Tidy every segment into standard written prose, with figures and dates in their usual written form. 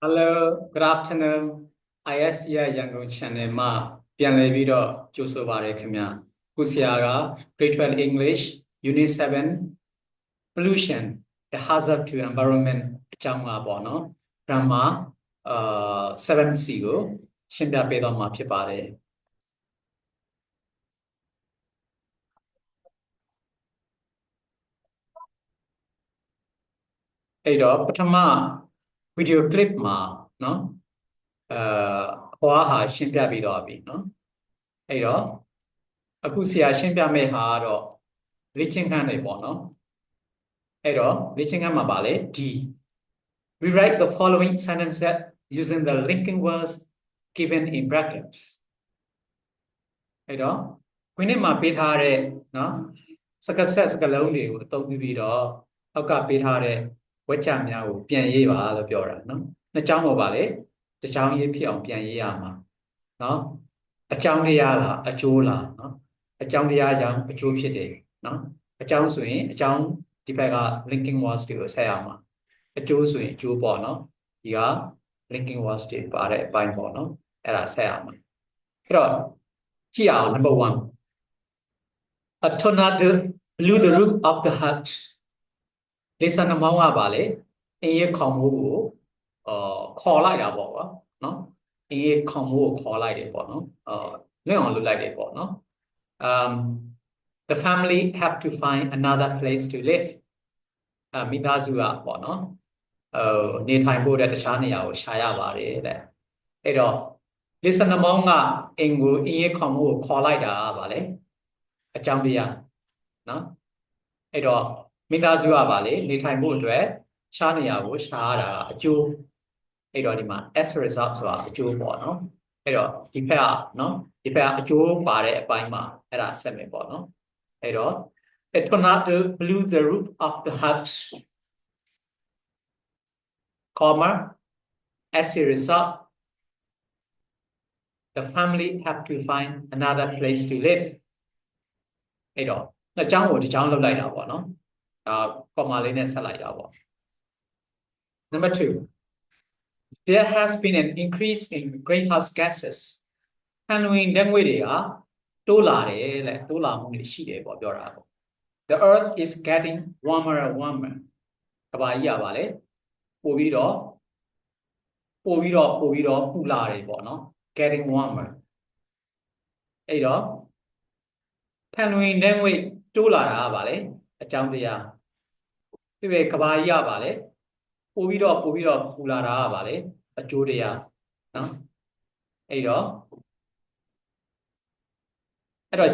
Hello, good afternoon. ISCI Yangon Channel မှာပြန်လည်ပြီးတော့ကြိုဆိုပါရခင်ဗျာခုဆရာက Grade 12 English Unit 7 Pollution a hazard to environment အကြောင်းပါပေါ့နော် Grammar 7C ကိုရှင်းပြပေးတော့မှာဖြစ်ပါတယ်အဲ့တော့ပထမ video clip မှာနော်ဟွာဟာရှင်းပြပြီးတော့ပြီနော်အဲ့တော့အခုဆရာရှင်းပြမယ့်ဟာကတော့လေ့ကျင့်ခန်းတွေပေါ့နော်အဲ့တော့လေ့ကျင့်ခန်းမှာပါလေ D rewrite the following sentence set using the linking words given in brackets အဲ့တော့ခွင်းထဲမှာပေးထားတဲ့နော်စကားဆက်စကားလုံးတွေကိုအသုံးပြုပြီးတော့အောက်ကပေးထားတဲ့ဝက်ချများကိုပြန်ရေးပါလို့ပြောတာနော်နှစ်ကြောင်းပေါ်ပါလေတစ်ကြောင်းရေးဖြစ်အောင်ပြန်ရေးရမှာနော်အကြောင်းတရားလားအကျိုးလားနော်အကြောင်းတရားကြောင့်အကျိုးဖြစ်တယ်နော်အကြောင်းဆိုရင်အကြောင်းဒီဘက်က linking words တွေကိုဆက်ရမှာအကျိုးဆိုရင်အကျိုးပေါ့နော်ဒီက linking words တွေပါတဲ့အပိုင်းပေါ့နော်အဲ့ဒါဆက်ရမှာအဲ့တော့ကြည့်အောင် number 1 a tornado blew the roof of the hut လေဆန်နှမောင်းကပါလေအင်းရဲ့ခေါင်မိုးကိုခေါ်လိုက်တာပေါ့ကွာနော်အင်းရဲ့ခေါင်မိုးကိုခေါ်လိုက်တယ်ပေါ့နော်လင့်အောင်လုပ်လိုက်တယ်ပေါ့နော်the family have to find another place to live မိသားစုကပေါ့နော်နေထိုင်ဖို့တဲ့တခြားနေရာကိုရှာရပါတယ်တဲ့အဲ့တော့လေဆန်နှမောင်းကအင်းရဲ့ခေါင်မိုးကိုခေါ်လိုက်တာပါလေအကြောင်းတရားနော်အဲ့တော့မိသားစုကပါလေနေထိုင်ဖို့အတွက်ရှားနေရာကိုရှားရတာအကျိုးအဲ့တော့ဒီမှာ as a result ဆိုတာအကျိုးပေါ့နော်အဲ့တော့ဒီဖက်ကနော်ဒီဖက်ကအကျိုးပါတဲ့အပိုင်းမှာအဲ့ဒါဆက်မယ်ပေါ့နော်အဲ့တော့ a tornado blew the roof of the hut comma as a result the family have to find another place to live အဲ့တော့နှစ်ကြောင်းကိုဒီကြောင်းလောက်လိုက်တာပေါ့နော်comma လေးနဲ့ဆက်လိုက်တာပေါ့ Number 2 there has been an increase in greenhouse gases ဟန်ဝင်ဓာတ်ငွေ့တွေကတိုးလာတယ်လေတိုးလာမှုတွေရှိတယ်ပေါ့ပြောတာပေါ့ The earth is getting warmer and warmer ကဘာကြီးရပါလေပို့ပြီးတော့ပူလာတယ်ပေါ့နော် getting warmer အဲ့တော့ဟန်ဝင်ဓာတ်ငွေ့တိုးလာတာကပါလေအကြောင်းတရားဒီပဲကဘာကြီးရပါလေပို့ပြီးတော့ပူလာတာကပါလေအကျိုးတရားနော်အဲ့တော့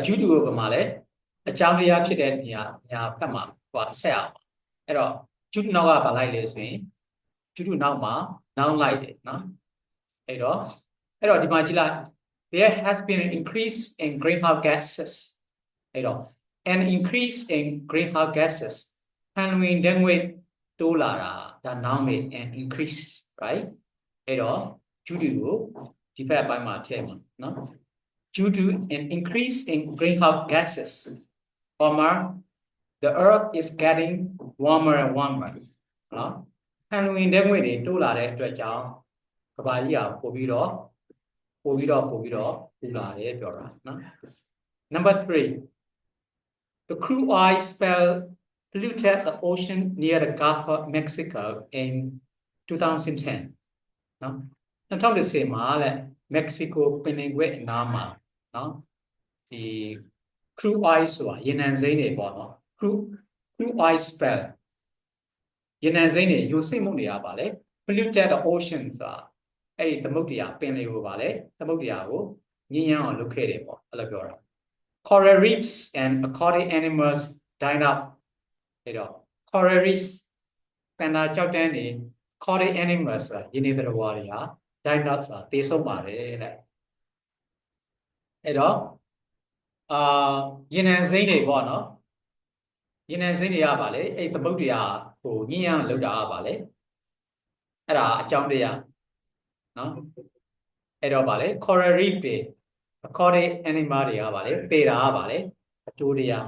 due to ကမှာလဲအကြောင်းတရားဖြစ်တဲ့နေရာဖက်မှာဟိုဆက်အောင်အဲ့တော့ due to နောက်ကဘာလိုက်လဲဆိုရင် due to နောက်မှာ noun လိုက်တယ်နော်အဲ့တော့ဒီမှာကြည့်လိုက် there has been an increase in greenhouse gases အဲ့တော့ an increase in greenhouse gases ဟန်ဝင်ဓာတ်ငွေ့တိုးလာတာဒါ noun ပဲ an increase right အဲ့တော့ due to ကိုဒီဘက်အပိုင်းမှာထည့်မှာနော်due to an increase in greenhouse gases, the earth is getting warmer and warmer. နော်ဟန်ဝင်ဓာတ်ငွေ့တွေတိုးလာတဲ့အတွက်ကြောင့်ကမ္ဘာကြီးကပို့ပြီးတော့ပူလာတယ်ပြောတာနော် Number 3 the crude oil spill polluted the ocean near the Gulf of Mexico in 2010 နော်2010မှာလေ Mexico ပင်လယ်ကွေ့အနားမှာနော်ဒီ crude oil ဆိုတာရေနံစိမ်းတွေပေါ့နော် crude oil spill ရေနံစိမ်းတွေယိုစိမ့်မှုတွေရပါလေ polluted the ocean ဆိုတာအဲ့ဒီသမုဒ္ဒရာပင်လယ်ကိုပါလေသမုဒ္ဒရာကိုညဉ့်ညမ်းအောင်လုပ်ခဲ့တယ်ပေါ့အဲ့လိုပြောတာ coral reefs and aquatic animals died up အဲ့တော့ coral reefs ပန်နာကြောက်တန်းတွေ aquatic animals ဆိုတာရေနေသတ္တဝါတွေဟာ died up ဆိုတာသေဆုံးပါတယ်တဲ့အဲ့တော့ရေနံစိမ်းတွေပေါ့နော်ရေနံစိမ်းတွေရပါလေအဲ့သမုဒ္ဒရာဟိုညဉ့်ညမ်းလောက်တာပါလေအဲ့ဒါအကြောင်းတရားနော်အဲ့တော့ပါလေ coral reef တွေ aquatic animal တွေကပါလေပေတာပါလေအကျိုးတရား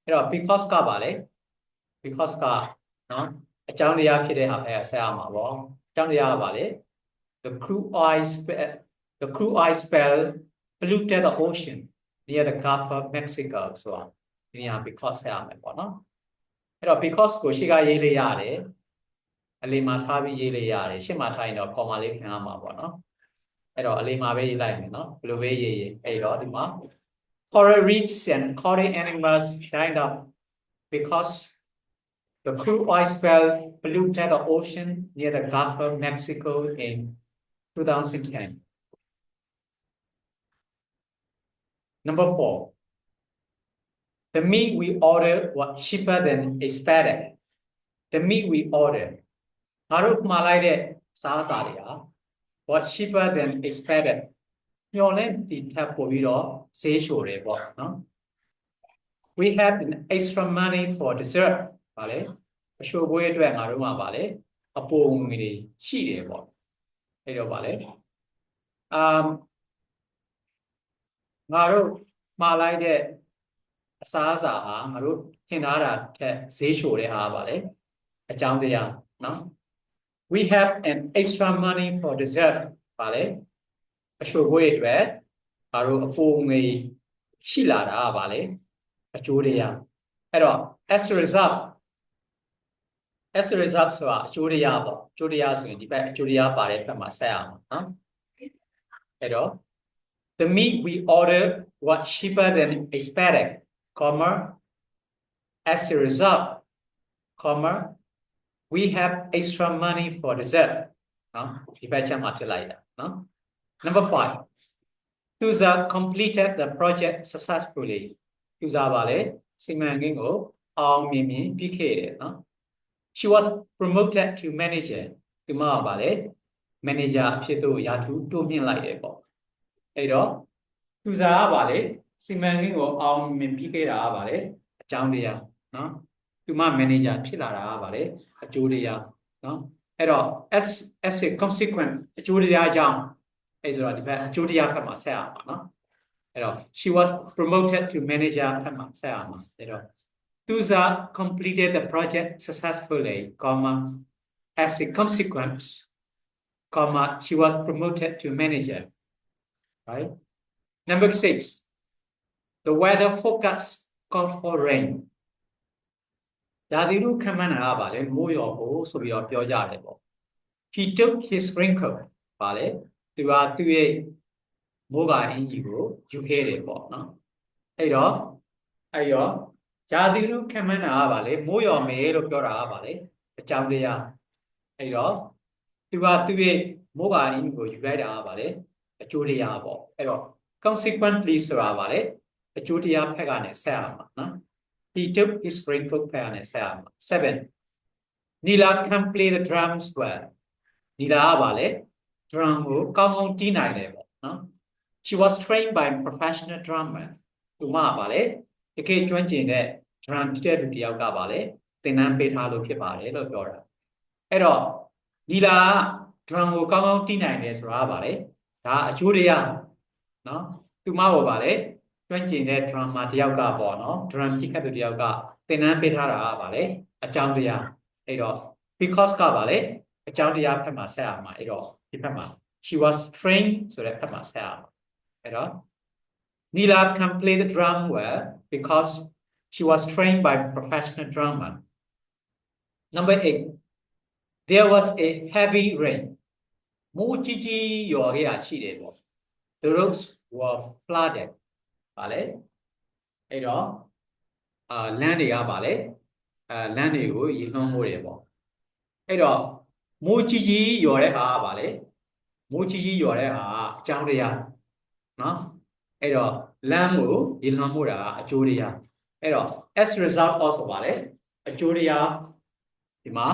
အဲ့တော့ because ကပါလေ because ကနော်အကြောင်းတရားဖြစ်တဲ့ဟာပဲဆက်ရမှာပေါ့အကြောင်းတရားကပါလေ the crude oil spill polluted the ocean near the Gulf of Mexico ဆိုတာဒီနေရာ because ဆက်ရမယ်ပေါ့နော်အဲ့တော့ because ကိုရှေ့ကရေးလေးရတယ်အလေးမှာထားပြီးရေးလေးရတယ်ရှေ့မှာထားရင်တော့ comma လေးခံရမှာပေါ့နော်အဲ့တော့အလေးမှာပဲရေးလိုက်မယ်နော်ဘယ်လိုပဲရေးအဲ့တော့ဒီမှာ coral reefs and coral animals died up because the crude oil spill polluted the ocean near the Gulf of Mexico in 2010. Number 4. The meat we ordered was cheaper than expected. The meat we ordered. ငါတို့မှာလိုက်တဲ့စားစာတွေဟာ was cheaper than expected. မျှော်လင့်ဒီထက်ပိုပြီးတော့ဈေးချိုတယ်ပေါ့နော် We have an extra money for dessert. ဗါလေအချိုပွဲအတွက်ငါတို့မှာဗါလေအပိုငွေတွေရှိတယ်ပေါ့အဲ့တော့ဗါလေငါတို့မှာလိုက်တဲ့အစားအစာဟာငါတို့ထင်ထားတာထက်ဈေးချိုတဲ့ဟာဗါလေအကြောင်းတရားနော် We have an extra money for dessert ဗါလေအချိုပွဲအတွက်ငါတို့အပိုငွေရှိလာတာဗါလေအကျိုးတရားအဲ့တော့ as a result ဆိုတာအကျိုးတရားပေါ့အကျိုးတရားဆိုရင်ဒီဘက်အကျိုးတရားပါတဲ့ဘက်မှာဆက်အောင်နော်အဲ့တော့ the meat we ordered was cheaper than expected, comma as a result, comma we have extra money for dessert နော်ဒီဘက်ချက်မှာထည့်လိုက်တာနော် Number 5 Tuza completed the project successfully သူစားပါလေစီမံကိန်းကိုအောင်မြင်ပြီးခဲ့တယ်နော်She was promoted to manager ဒီမှာပါလေ manager အဖြစ်သို့ရာထူးတိုးမြှင့်လိုက်တယ်ပေါ့အဲ့တော့သူစားကပါလေစီမံကိန်းကိုအောင်မြင်ပြီးခဲ့တာကပါလေအကြောင်းတရားနော်သူမ manager ဖြစ်လာတာကပါလေအကျိုးတရားနော်အဲ့တော့ as a consequence အကျိုးတရားကြောင့်အဲ့ဆိုတော့ဒီဘက်အကျိုးတရားဘက်မှာဆက်အောင်ပါနော်အဲ့တော့ she was promoted to manager ဘက်မှာဆက်အောင်ပါအဲ့တော့Tuza completed the project successfully, comma, as a consequence, comma, she was promoted to manager. Right? Number 6. The weather forecast called for rain. Yadiru kamana vale, moyo so we are pure. He took his raincoat, vale, to a moga in you hear it, no? Ayo. ဂျာတိရုခံမနာပါလေမိုးရော်မေလို့ပြောတာပါလေအကြောင်းတရားအဲ့တော့သူကသူ့ရဲ့မိုးပါအင်းကိုယူလိုက်တာပါလေအကျိုးတရားပေါ့အဲ့တော့ consequently ဆိုတာပါလေအကျိုးတရားဖက်ကနေဆက်ရမှာနော် he took his raincoat ဖက်ကနေဆက်ရမှာ 7 Nila can play the drums well Nila ပါလေ drum ကိုကောင်းကောင်းတီးနိုင်တယ်ပေါ့နော် she was trained by professional drummer သူမပါလေတကယ်ကျွမ်းကျင်တဲ့ drum တဲ့လူတယောက်ကပါလေသင်တန်းပေးထားလို့ဖြစ်ပါတယ်လို့ပြောတာအဲ့တော့ဒီလာ drum ကိုကောင်းကောင်းတီးနိုင်တယ်ဆိုတာပါလေဒါအကျိုးတရားနော်သူမဘောပါလေကျွမ်းကျင်တဲ့ drummer တယောက်ကပေါ့နော် drum တီးခတ်သူတယောက်ကသင်တန်းပေးထားတာပါလေအကြောင်းတရားအဲ့တော့ because ကပါလေအကြောင်းတရားဖက်မှာဆက်အောင်ပါအဲ့တော့ဒီဖက်မှာ she was trained ဆိုတဲ့ဖက်မှာဆက်အောင်အဲ့တော့Nila can play the drum well because she was trained by professional drummer. Number 8. There was a heavy rain. Mojiji yoria chidebo. The roads were flooded. Vale? Edo land ya vale. Land you yilon morebo. Edo Mojiji yore ha vale. Mojiji yore ha jangria. No? အဲ့တော့လမ်းကိုရေလွှမ်းမှုတာအကျိုးတရားအဲ့တော့ as result also ပါလေအကျိုးတရားဒီမှာ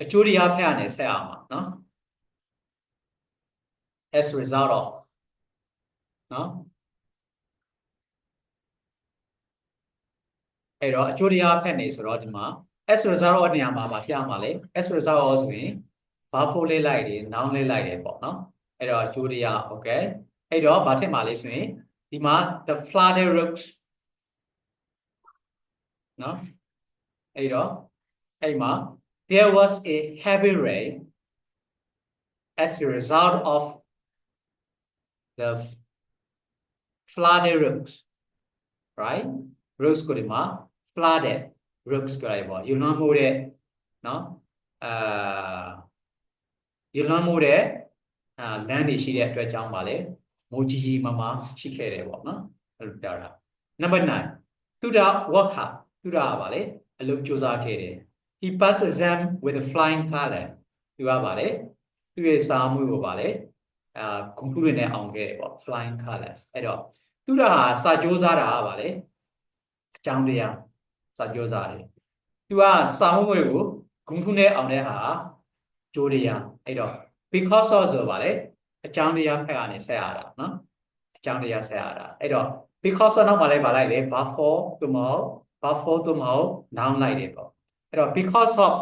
အကျိုးတရားဖက်ရနေဆက်အောင်ပါနော် as result of နော်အဲ့တော့အကျိုးတရားဖက်နေဆိုတော့ဒီမှာ as result of နေရာမှာပါထည့်အောင်ပါလေ as result of ဆိုရင် verb ဖို့လေးလိုက်တယ် noun လေးလိုက်တယ်ပေါ့နော်အဲ့တော့အကျိုးတရား okayအဲ့တော့ဗာထင်ပါလေဆိုရင်ဒီမှာ the flooded roads နော်အဲ့တော့အဲ့မှာ there was a heavy rain as a result of the flooded roads, right? Roads ကိုဒီမှာ flooded roads ပြောလိုက်ပေါ့ယူလွှမ်းမိုးတဲ့နော်ယူလွှမ်းမိုးတဲ့လမ်းတွေရှိတဲ့အတွက်ကြောင့်ပါလေမိုးကြီးကြီးမားမားရှိခဲ့တယ်ပေါ့နော်အဲ့လိုပြောတာ number 9သူတာ work hard သူတာပါလေအလုပ်ကြိုးစားခဲ့တယ် he passed exam with a flying color သူကပါလေသူရဲ့စာမှုကိုပါလေcomputer နဲ့အောင်ခဲ့တယ်ပေါ့ flying colors အဲ့တော့သူတာဟာစာကြိုးစားတာပါလေအကြောင်းတရားစာကြိုးစားတယ်သူကစာမှုကိုဂုဏ်ထုနဲ့အောင်တဲ့ဟာကြိုးတရားအဲ့တော့ because of ဆိုပါလေအကြောင်းတရားဖက်ကနေဆက်ရတာနော်အကြောင်းတရားဆက်ရတာအဲ့တော့ because of နောက်မှာလည်းပါလိုက်လေ verb for သို့မဟုတ် verb for သို့မဟုတ် noun လိုက်တယ်ပေါ့အဲ့တော့ because of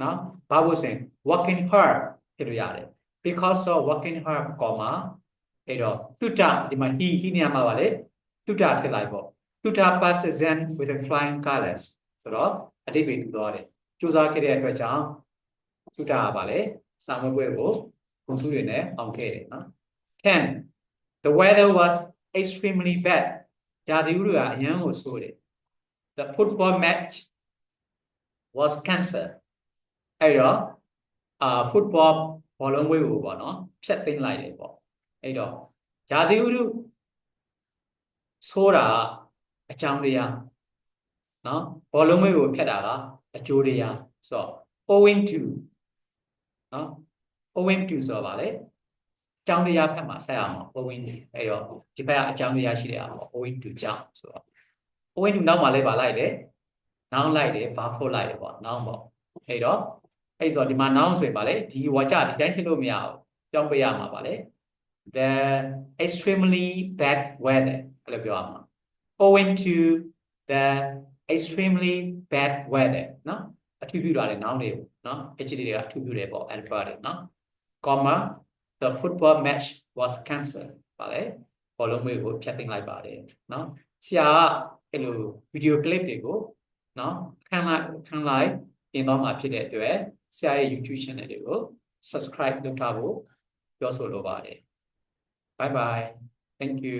နော်ဘာလို့ဆိုရင် working hard ဖြစ်လို့ရတယ် because of working hard ကောမှာအဲ့တော့သူတဒီမှာ he နေရာမှာပါလေသူတထည့်လိုက်ပေါ့သူတ pass exam with a flying colors ဆိုတော့အတိတ်ပဲတူတော့တယ်စူးစမ်းခဲ့တဲ့အတွက်ကြောင့်သူတပါလေစာမွေးပွဲကိုဂုဏ်ထူးတွေနဲ့အောင်ခဲ့တယ်နော် 10 the weather was extremely bad ရာသီဥတုကအရန်ကိုဆိုးတယ် the football match was cancelled အဲ့တော့ football ဘောလုံးပွဲကိုပေါ့နော်ဖျက်သိမ်းလိုက်တယ်ပေါ့အဲ့တော့ရာသီဥတုဆိုးတာအကြောင်းတရားနော်ဘောလုံးပွဲကိုဖျက်တာကအကျိုးတရားဆိုတော့ owing to နော် owing to ဆိုပါလေအကြောင်းတရားဖက်မှာဆက်အောင် owing to အဲ့တော့ဒီဘက်ကအကြောင်းတရားရှိတဲ့အောင် owing to ကြောင့်ဆိုတော့ owing to နောက်မှာလည်းပါလိုက်တယ် noun လိုက်တယ် verb ဖို့လိုက်တယ်ပေါ့ noun ပေါ့အဲ့တော့အဲ့ဆိုဒီမှာ noun ဆိုရင်ပါလေဒီဝါကြဒီတိုင်းထည့်လို့မရဘူးကြောင်းပေးရမှာပါလေ the extremely bad weather အဲ့လိုပြောရမှာ owing to the extremely bad weather နော်အထူးပြုတာလေ noun တွေကိုနော် adjective တွေကအထူးပြုတယ်ပေါ့ adverb တွေနော် comma the football match was cancelled ပါလေဘောလုံးပွဲကိုဖျက်သိမ်းလိုက်ပါတယ်နော်ဆရာကအဲ့လို video clip တွေကိုနော်ခံလိုက်တင်သွားမှာဖြစ်တဲ့အတွက်ဆရာရဲ့ YouTube channel တွေကို subscribe လုပ်ထားဖို့ပြောဆိုလိုပါတယ် bye bye thank you